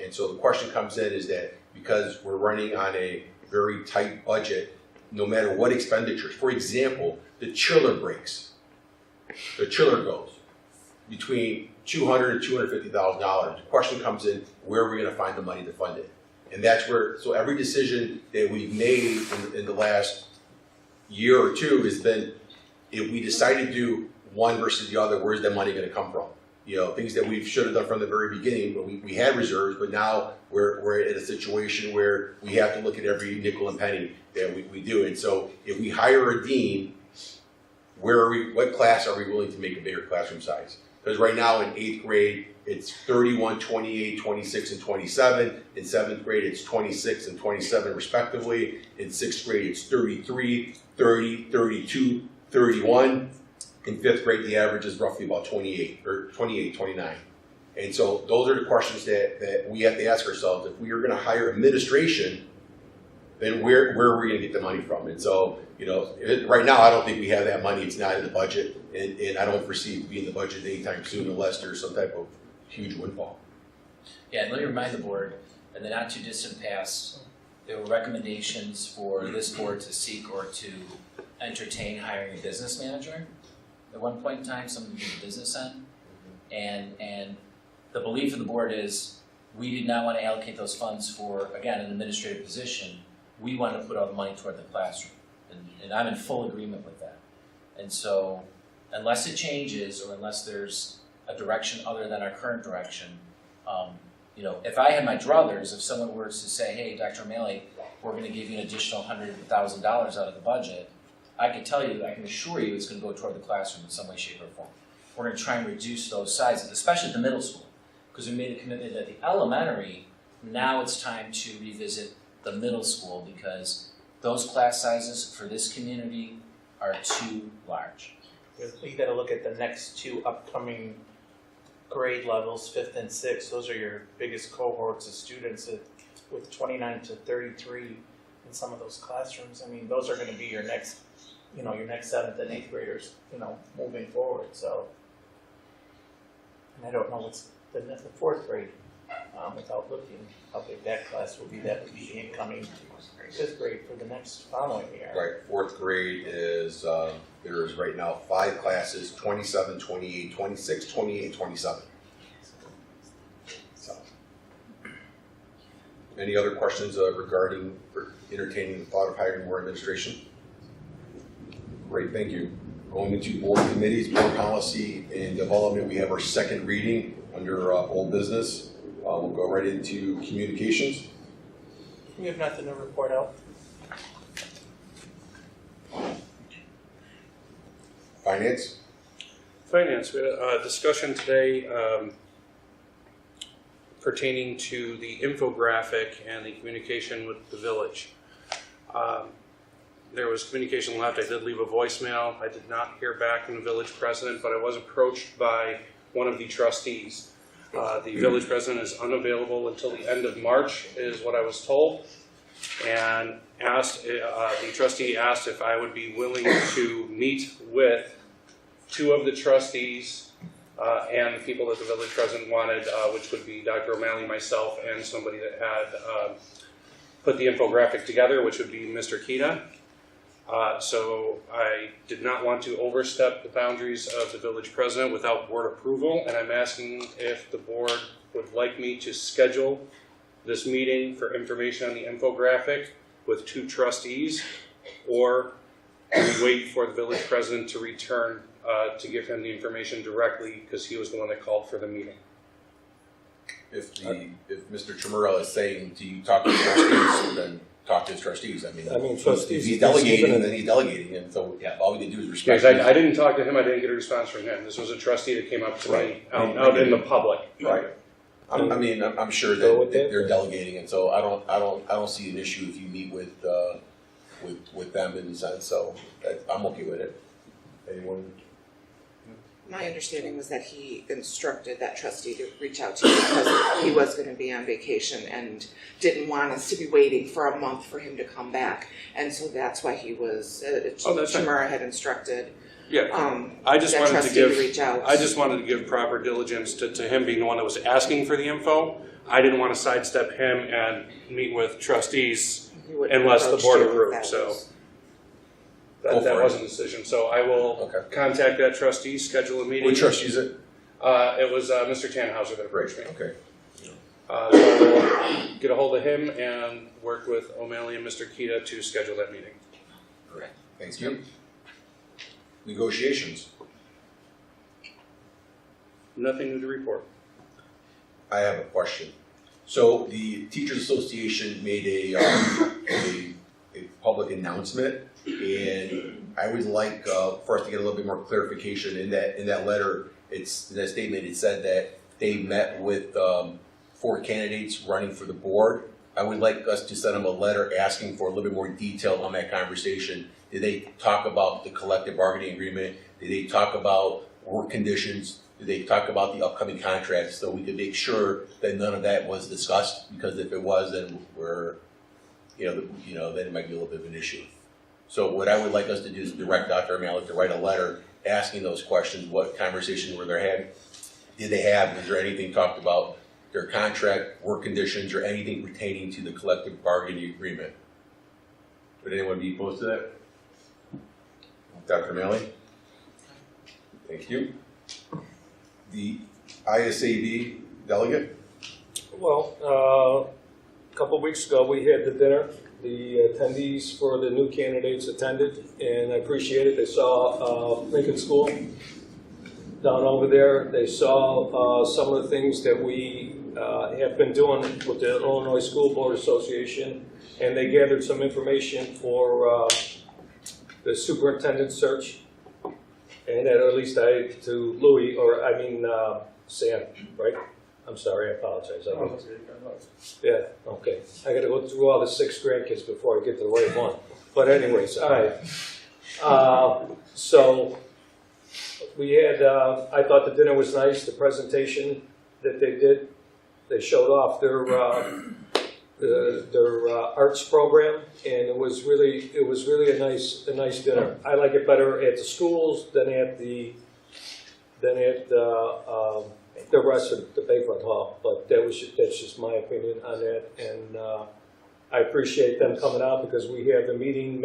And so the question comes in is that because we're running on a very tight budget, no matter what expenditures, for example, the chiller breaks, the chiller goes between $200,000 and $250,000. The question comes in, where are we going to find the money to fund it? And that's where, so every decision that we've made in the last year or two has been, if we decide to do one versus the other, where's the money going to come from? You know, things that we should have done from the very beginning, but we had reserves, but now we're in a situation where we have to look at every nickel and penny that we do. And so if we hire a dean, what class are we willing to make a bigger classroom size? Because right now in 8th grade, it's 31, 28, 26, and 27. In 7th grade, it's 26 and 27 respectively. In 6th grade, it's 33, 30, 32, 31. In 5th grade, the average is roughly about 28, or 28, 29. And so those are the questions that we have to ask ourselves. If we are going to hire administration, then where are we going to get the money from? And so, you know, right now I don't think we have that money. It's not in the budget, and I don't foresee it to be in the budget anytime soon unless there's some type of huge windfall. Yeah, and let me remind the board, in the not too distant past, there were recommendations for this board to seek or to entertain hiring a business manager. At one point in time, someone to do the business end, and the belief of the board is we did not want to allocate those funds for, again, an administrative position. We want to put all the money toward the classroom, and I'm in full agreement with that. And so, unless it changes or unless there's a direction other than our current direction, you know, if I had my druthers, if someone were to say, "Hey, Dr. O'Malley, we're going to give you an additional $100,000 out of the budget," I can tell you, I can assure you, it's going to go toward the classroom in some way, shape, or form. We're going to try and reduce those sizes, especially at the middle school, because we made a commitment at the elementary. Now it's time to revisit the middle school because those class sizes for this community are too large. You got to look at the next two upcoming grade levels, 5th and 6th. Those are your biggest cohorts of students with 29 to 33 in some of those classrooms. I mean, those are going to be your next, you know, your next 7th and 8th graders, you know, moving forward. So, and I don't know what's the 4th grade without looking how big that class will be. That would be incoming 5th grade for the next following year. Right, 4th grade is, there is right now 5 classes, 27, 28, 26, 28, 27. So, any other questions regarding or entertaining the thought of hiring more administration? Great, thank you. Going into board committees, board policy and development, we have our second reading under old business. We'll go right into communications. We have nothing to report out. Finance. Finance, we had a discussion today pertaining to the infographic and the communication with the village. There was communication left. I did leave a voicemail. I did not hear back from the village president, but I was approached by one of the trustees. The village president is unavailable until the end of March, is what I was told, and asked. The trustee asked if I would be willing to meet with 2 of the trustees and the people that the village president wanted, which would be Dr. O'Malley, myself, and somebody that had put the infographic together, which would be Mr. Kita. So I did not want to overstep the boundaries of the village president without board approval, and I'm asking if the board would like me to schedule this meeting for information on the infographic with 2 trustees, or we wait for the village president to return to give him the information directly because he was the one that called for the meeting. If Mr. Chimura is saying to you talk to the trustees, then talk to his trustees. I mean trustees. If he's delegating, then he's delegating, and so all we need to do is respect. Because I didn't talk to him. I didn't get a response from him. This was a trustee that came up to me out in the public. Right. I'm sure that they're delegating, and so I don't see an issue if you meet with them in a sense. So I'm okay with it. Anyone? My understanding was that he instructed that trustee to reach out to you because he was going to be on vacation and didn't want us to be waiting for a month for him to come back. And so that's why he was, Chimura had instructed I just wanted to reach out. I just wanted to give proper diligence to him being the one that was asking for the info. I didn't want to sidestep him and meet with trustees He wouldn't unless the approach board you if approved, that so was- Go that for it. wasn't a decision. So I will Okay. contact that trustee, schedule a meeting. What trustee is it? It was Mr. Tannhauser that approached me. Okay. So I will get a hold of him and work with O'Malley and Mr. Kita to schedule that meeting. Correct. Thank you. Negotiations. Nothing new to report. I have a question. So the Teachers Association made a public announcement, and I would like for us to get a little bit more clarification in that letter. In that statement, it said that they met with 4 candidates running for the board. I would like us to send them a letter asking for a little bit more detail on that conversation. Did they talk about the collective bargaining agreement? Did they talk about work conditions? Did they talk about the upcoming contracts, so we could make sure that none of that was discussed? Because if it was, then then it might be a little bit of an issue. So what I would like us to do is direct Dr. O'Malley to write a letter asking those questions. What conversations were they had? Did they have? Is there anything talked about their contract, work conditions, or anything pertaining to the collective bargaining agreement? Would anyone be opposed to that? Dr. O'Malley? Thank you. The ISAB delegate? Well, a couple of weeks ago, we had the dinner. The attendees for the new candidates attended, and I appreciate it. They saw Lincoln School down over there. They saw some of the things that we have been doing with the Illinois School Board Association, and they gathered some information for the superintendent search. And at least to Louis, Sam, right? I'm sorry, I apologize. Yeah, okay. I gotta go through all the 6 grandkids before I get to the right one. But anyways, all right. So we had, I thought the dinner was nice, the presentation that they did. They showed off their arts program, and it was really a nice dinner. I like it better at the schools than at the rest of the banquet hall. But that's just my opinion on that, and I appreciate them coming out because we have the meeting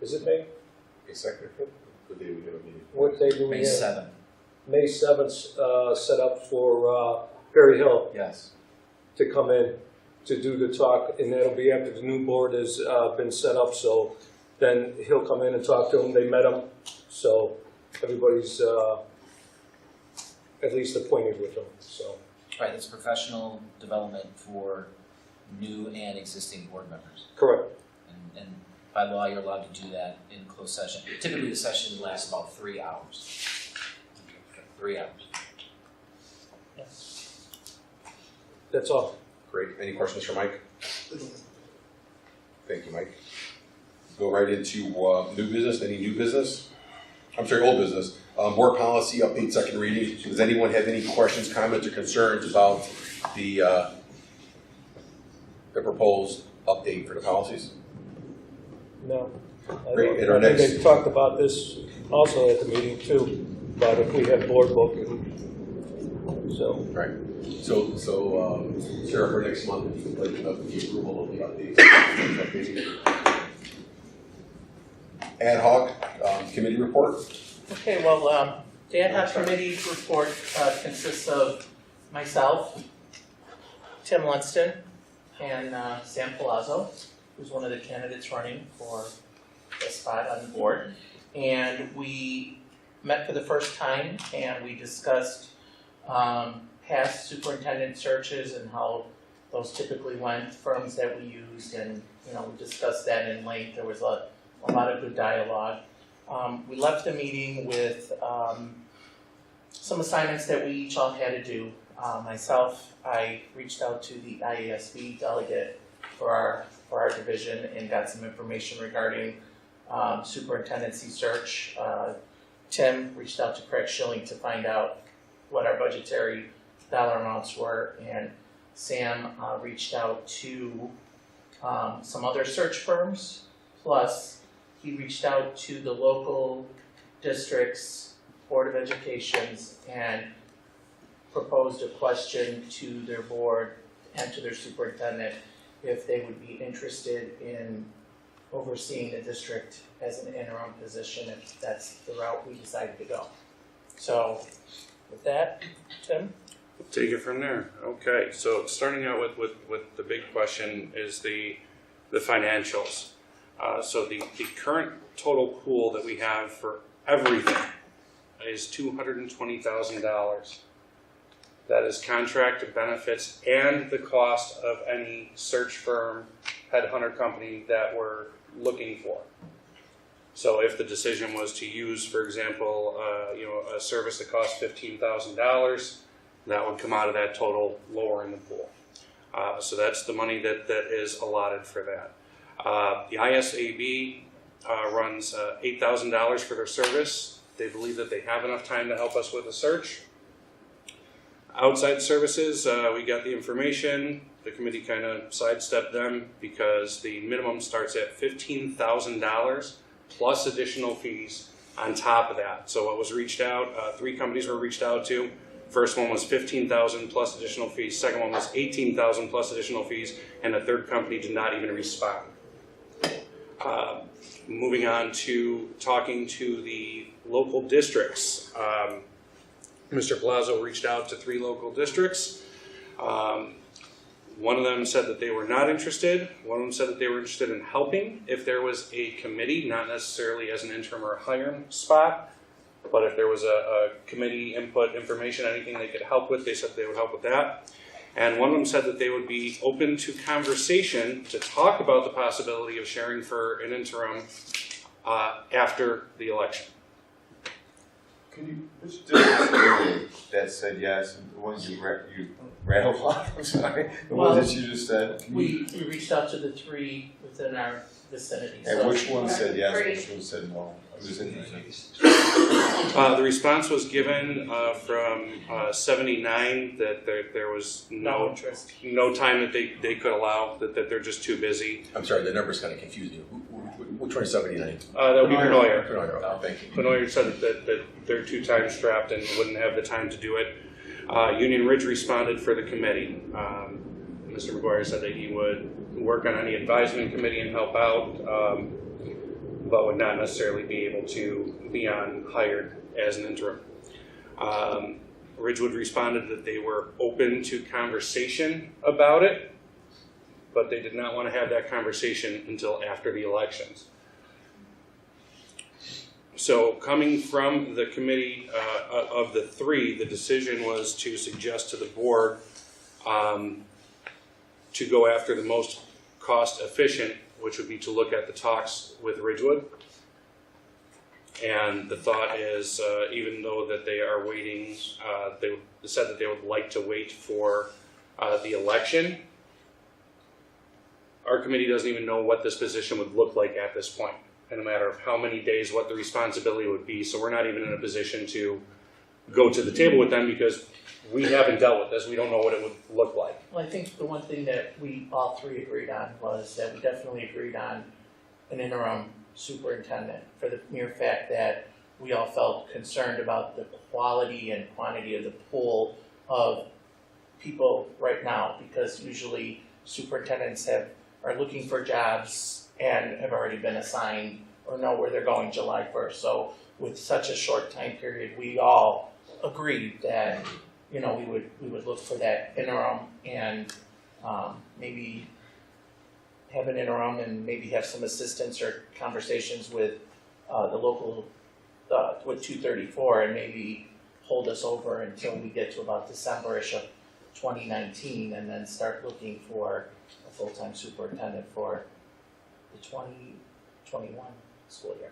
is it May? A second. What day we have a meeting? What day do we May have? 7th, May 7th, set up for Berry Hill yes. to come in to do the talk, and that'll be after the new board has been set up, so then he'll come in and talk to them. They met him, so everybody's at least acquainted with him, so. Right, it's professional development for new and existing board members. Correct. And by law, you're allowed to do that in closed session. Typically, the session lasts about 3 hours. 3 hours. That's all. Great. Any questions for Mike? Thank you, Mike. Go right into new business. Any new business? I'm sorry, old business. Board policy update, second reading. Does anyone have any questions, comments, or concerns about the proposed update for the policies? No. Great. At I our think next, they talked about this also at the meeting too, about if we have board book, and so. right. So, Sarah, for next month, if you'd like to have the approval of the update. Ad hoc committee report. Okay, well, the ad hoc committee report consists of myself, Tim Lunston, and Sam Palazzo, who's one of the candidates running for a spot on the board. And we met for the first time and we discussed past superintendent searches and how those typically went, firms that we used, and we discussed that in length. There was a lot of good dialogue. We left the meeting with some assignments that we each all had to do. Myself, I reached out to the IASB delegate for our division and got some information regarding superintendency search. Tim reached out to Craig Schilling to find out what our budgetary dollar amounts were, and Sam reached out to some other search firms, plus he reached out to the local districts, Board of Educations, and proposed a question to their board and to their superintendent if they would be interested in overseeing the district as an interim position, if that's the route we decided to go. So with that, Tim? We'll take it from there. Okay, so starting out with the big question is the financials. So the current total pool that we have for everything is $220,000. That is contract benefits and the cost of any search firm, headhunter company that we're looking for. So if the decision was to use, for example, a service that costs $15,000, that would come out of that total lower in the pool. So that's the money that is allotted for that. The ISAB runs $8,000 for their service. They believe that they have enough time to help us with the search. Outside services, we got the information. The committee kind of sidestepped them because the minimum starts at $15,000 plus additional fees on top of that. So what was reached out, 3 companies were reached out to. First one was $15,000 plus additional fees. Second one was $18,000 plus additional fees, and the third company did not even respond. Moving on to talking to the local districts. Mr. Palazzo reached out to 3 local districts. One of them said that they were not interested. One of them said that they were interested in helping if there was a committee, not necessarily as an interim or a hiring spot, but if there was a committee input information, anything they could help with, they said they would help with that. And one of them said that they would be open to conversation to talk about the possibility of sharing for an interim after the election. Can you, which districts that said yes, and the ones you rattled off, I'm sorry, the ones that you just said? We reached out to the 3 within our vicinity. And So which one said yes, which one said no? I was interested. The response was given from 79 that there was no interest. no time that they could allow, that they're just too busy. I'm sorry, the number's kind of confusing. Which one is 79? That would be Penoyer. Penoyer, thank you. Penoyer said that they're too time strapped and wouldn't have the time to do it. Union Ridge responded for the committee. Mr. McGuire said that he would work on any advisement committee and help out, but would not necessarily be able to be hired as an interim. Ridgewood responded that they were open to conversation about it, but they did not want to have that conversation until after the elections. So coming from the committee of the 3, the decision was to suggest to the board to go after the most cost efficient, which would be to look at the talks with Ridgewood. And the thought is, even though that they are waiting, they said that they would like to wait for the election. Our committee doesn't even know what this position would look like at this point, in a matter of how many days, what the responsibility would be. So we're not even in a position to go to the table with them because we haven't dealt with this. We don't know what it would look like. Well, I think the one thing that we all 3 agreed on was that we definitely agreed on an interim superintendent for the mere fact that we all felt concerned about the quality and quantity of the pool of people right now, because usually superintendents are looking for jobs and have already been assigned or know where they're going July 1st. So with such a short time period, we all agreed that we would look for that interim and maybe have an interim and maybe have some assistance or conversations with the local, with 234, and maybe hold us over until we get to about December-ish of 2019, and then start looking for a full-time superintendent for the 2021 school year.